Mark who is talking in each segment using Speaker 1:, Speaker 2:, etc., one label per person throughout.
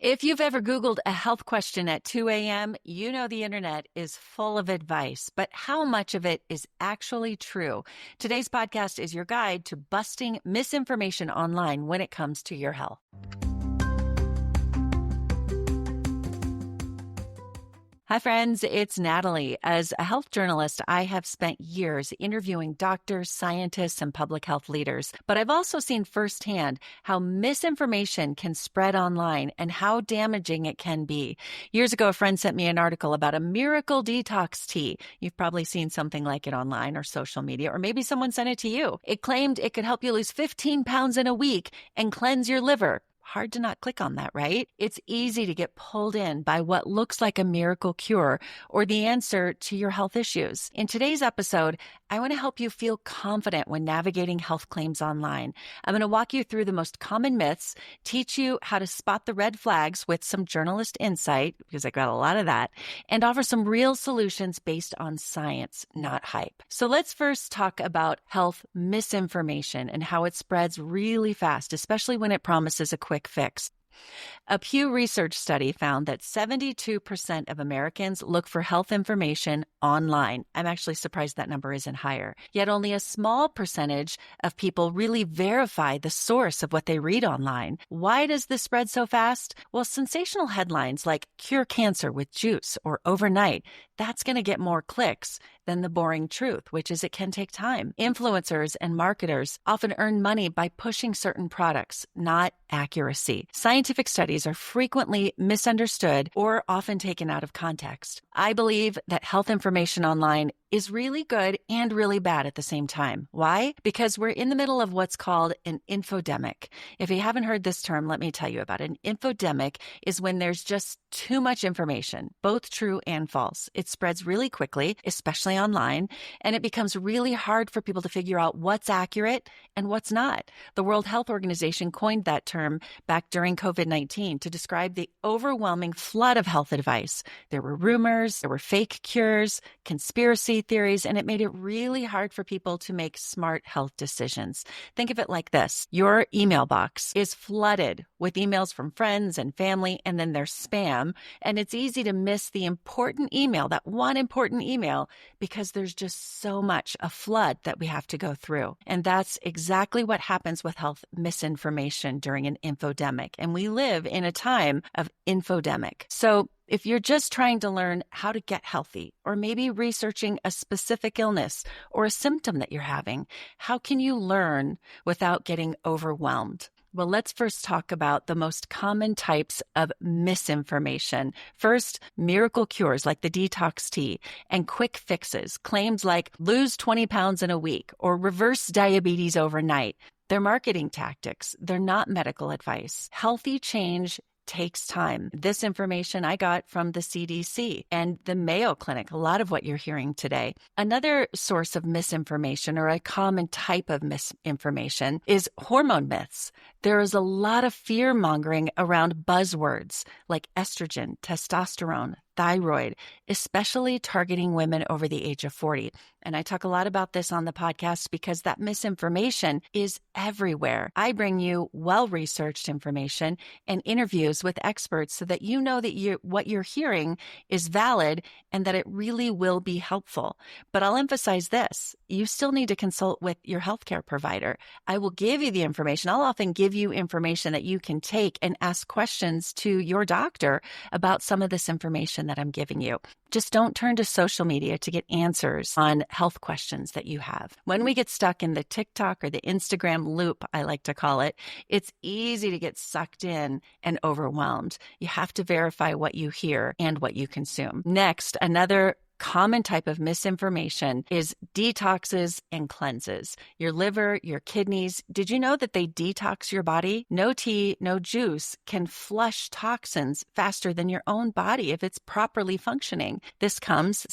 Speaker 1: If you've ever Googled a health question at 2 a.m., you know the internet is full of advice, but how much of it is actually true? Today's podcast is your guide to busting misinformation online when it comes to your health. Hi, friends. It's Natalie. As a health journalist, I have spent years interviewing doctors, scientists, and public health leaders. But I've also seen firsthand how misinformation can spread online and how damaging it can be. Years ago, a friend sent me an article about a miracle detox tea. You've probably seen something like it online or social media, or maybe someone sent it to you. It claimed it could help you lose 15 pounds in a week and cleanse your liver. Hard to not click on that, right? It's easy to get pulled in by what looks like a miracle cure or the answer to your health issues. In today's episode, I want to help you feel confident when navigating health claims online. I'm going to walk you through the most common myths, teach you how to spot the red flags with some journalist insight, because I got a lot of that, and offer some real solutions based on science, not hype. So let's first talk about health misinformation and how it spreads really fast, especially when it promises a quick fix. A Pew Research study found that 72% of Americans look for health information online. I'm actually surprised that number isn't higher. Yet only a small percentage of people really verify the source of what they read online. Why does this spread so fast? Well, sensational headlines like cure cancer with juice or overnight, that's going to get more clicks than the boring truth, which is it can take time. Influencers and marketers often earn money by pushing certain products, not accuracy. Scientific studies are frequently misunderstood or often taken out of context. I believe that health information online is really good and really bad at the same time. Why? Because we're in the middle of what's called an infodemic. If you haven't heard this term, let me tell you about it. An infodemic is when there's just too much information, both true and false. It spreads really quickly, especially online, and it becomes really hard for people to figure out what's accurate and what's not. The World Health Organization coined that term back during COVID-19 to describe the overwhelming flood of health advice. There were rumors, there were fake cures, conspiracy theories, and it made it really hard for people to make smart health decisions. Think of it like this. Your email box is flooded with emails from friends and family, and then there's spam, and it's easy to miss the important email, that one important email, because there's just so much, a flood that we have to go through. And that's exactly what happens with health misinformation during an infodemic. And we live in a time of infodemic. So if you're just trying to learn how to get healthy, or maybe researching a specific illness or a symptom that you're having, how can you learn without getting overwhelmed? Well, let's first talk about the most common types of misinformation. First, miracle cures like the detox tea and quick fixes, claims like lose 20 pounds in a week or reverse diabetes overnight. They're marketing tactics. They're not medical advice. Healthy change takes time. This information I got from the CDC and the Mayo Clinic, a lot of what you're hearing today. Another source of misinformation, or a common type of misinformation, is hormone myths. There is a lot of fear-mongering around buzzwords like estrogen, testosterone, thyroid, especially targeting women over the age of 40. And I talk a lot about this on the podcast because that misinformation is everywhere. I bring you well-researched information and interviews with experts so that you know that what you're hearing is valid and that it really will be helpful. But I'll emphasize this. You still need to consult with your healthcare provider. I will give you the information. I'll often give you information that you can take and ask questions to your doctor about some of this information that I'm giving you. Just don't turn to social media to get answers on health questions that you have. When we get stuck in the TikTok or the Instagram loop, I like to call it, it's easy to get sucked in and overwhelmed. You have to verify what you hear and what you consume. Next, another common type of misinformation is detoxes and cleanses. Your liver, your kidneys. Did you know that they detox your body? No tea, no juice can flush toxins faster than your own body if it's properly functioning. This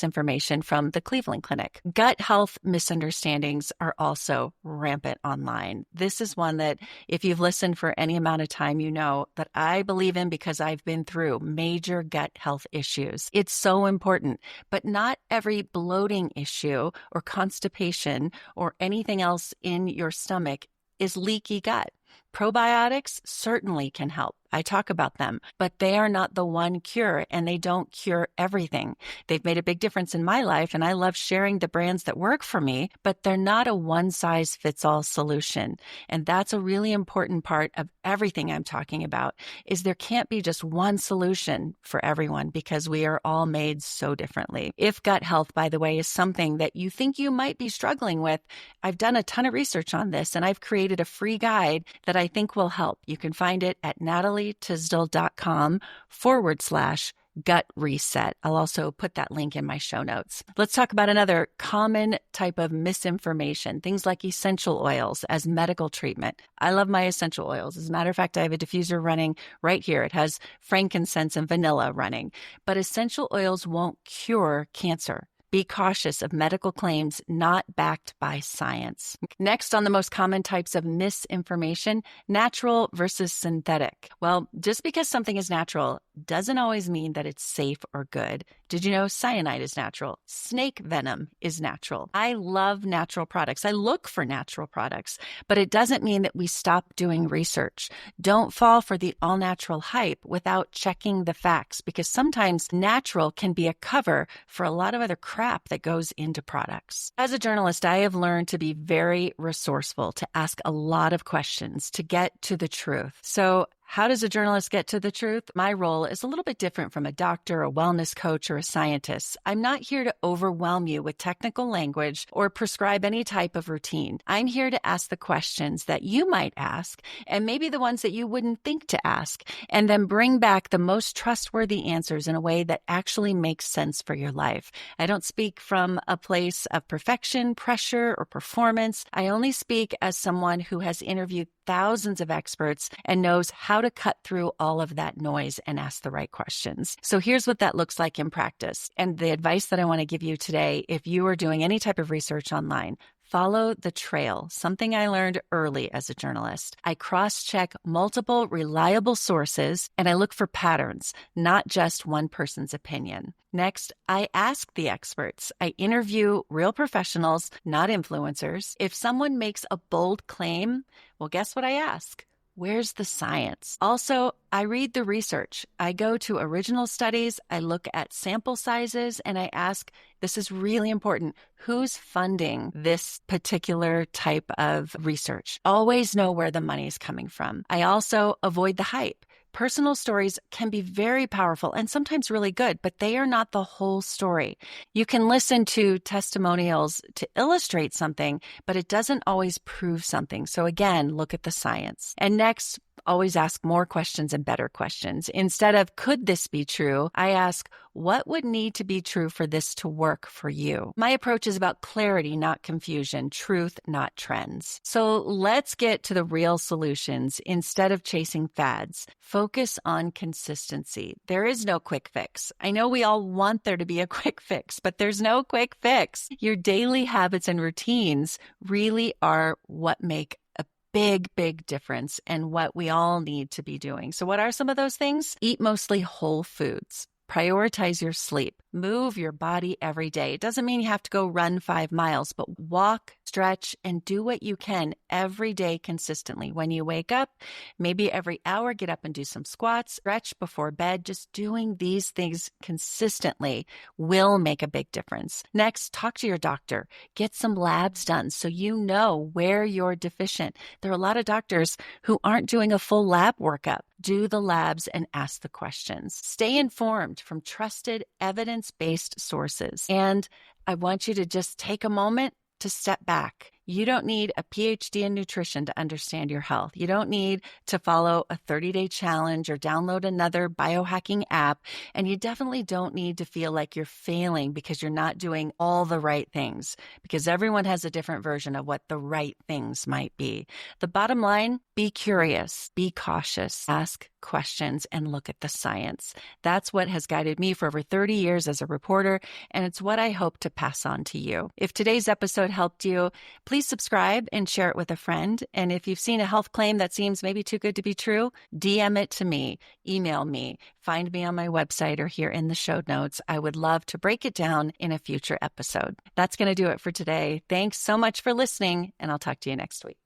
Speaker 1: information from the Cleveland Clinic. Gut health misunderstandings are also rampant online. This is one that if you've listened for any amount of time, you know that I believe in because I've been through major gut health issues. It's so important, but not every bloating issue or constipation or anything else in your stomach is leaky gut. Probiotics certainly can help. I talk about them, but they are not the one cure, and they don't cure everything. They've made a big difference in my life, and I love sharing the brands that work for me, but they're not a one-size-fits-all solution. And that's a really important part of everything I'm talking about, is there can't be just one solution for everyone because we are all made so differently. If gut health, by the way, is something that you think you might be struggling with, I've done a ton of research on this, and I've created a free guide that I think will help. You can find it at natalietysdal.com/gut reset. I'll also put that link in my show notes. Let's talk about another common type of misinformation, things like essential oils as medical treatment. I love my essential oils. As a matter of fact, I have a diffuser running right here. It has frankincense and vanilla running. But essential oils won't cure cancer. Be cautious of medical claims not backed by science. Next, on the most common types of misinformation, natural versus synthetic. Well, just because something is natural doesn't always mean that it's safe or good. Did you know cyanide is natural? Snake venom is natural. I love natural products. I look for natural products, but it doesn't mean that we stop doing research. Don't fall for the all-natural hype without checking the facts, because sometimes natural can be a cover for a lot of other crap that goes into products. As a journalist, I have learned to be very resourceful, to ask a lot of questions to get to the truth. So how does a journalist get to the truth? My role is a little bit different from a doctor, a wellness coach, or a scientist. I'm not here to overwhelm you with technical language or prescribe any type of routine. I'm here to ask the questions that you might ask, and maybe the ones that you wouldn't think to ask, and then bring back the most trustworthy answers in a way that actually makes sense for your life. I don't speak from a place of perfection, pressure, or performance. I only speak as someone who has interviewed thousands of experts and knows how to cut through all of that noise and ask the right questions. So here's what that looks like in practice. And the advice that I want to give you today, if you are doing any type of research online, follow the trail, something I learned early as a journalist. I cross-check multiple reliable sources, and I look for patterns, not just one person's opinion. Next, I ask the experts. I interview real professionals, not influencers. If someone makes a bold claim, well, guess what I ask? Where's the science? Also, I read the research. I go to original studies, I look at sample sizes, and I ask, this is really important, who's funding this particular type of research? Always know where the money's coming from. I also avoid the hype. Personal stories can be very powerful and sometimes really good, but they are not the whole story. You can listen to testimonials to illustrate something, but it doesn't always prove something. So again, look at the science. And next, always ask more questions and better questions. Instead of, could this be true? I ask, what would need to be true for this to work for you? My approach is about clarity, not confusion, truth, not trends. So let's get to the real solutions instead of chasing fads. Focus on consistency. There is no quick fix. I know we all want there to be a quick fix, but there's no quick fix. Your daily habits and routines really are what make a big difference and what we all need to be doing. So what are some of those things? Eat mostly whole foods. Prioritize your sleep. Move your body every day. It doesn't mean you have to go run 5 miles, but walk, stretch, and do what you can every day consistently. When you wake up, maybe every hour, get up and do some squats, stretch before bed. Just doing these things consistently will make a big difference. Next, talk to your doctor. Get some labs done so you know where you're deficient. There are a lot of doctors who aren't doing a full lab workup. Do the labs and ask the questions. Stay informed from trusted, evidence-based sources. And I want you to just take a moment to step back. You don't need a PhD in nutrition to understand your health. You don't need to follow a 30-day challenge or download another biohacking app. And you definitely don't need to feel like you're failing because you're not doing all the right things, because everyone has a different version of what the right things might be. The bottom line, be curious, be cautious, ask questions, and look at the science. That's what has guided me for over 30 years as a reporter, and it's what I hope to pass on to you. If today's episode helped you, please subscribe and share it with a friend. And if you've seen a health claim that seems maybe too good to be true, DM it to me, email me, find me on my website or here in the show notes. I would love to break it down in a future episode. That's going to do it for today. Thanks so much for listening, and I'll talk to you next week.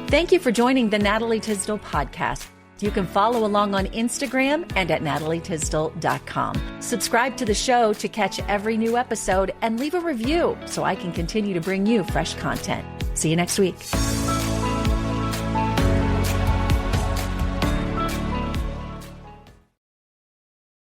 Speaker 1: Thank you for joining the Natalie Tysdal podcast. You can follow along on Instagram and at natalietysdal.com. Subscribe to the show to catch every new episode and leave a review so I can continue to bring you fresh content. See you next week.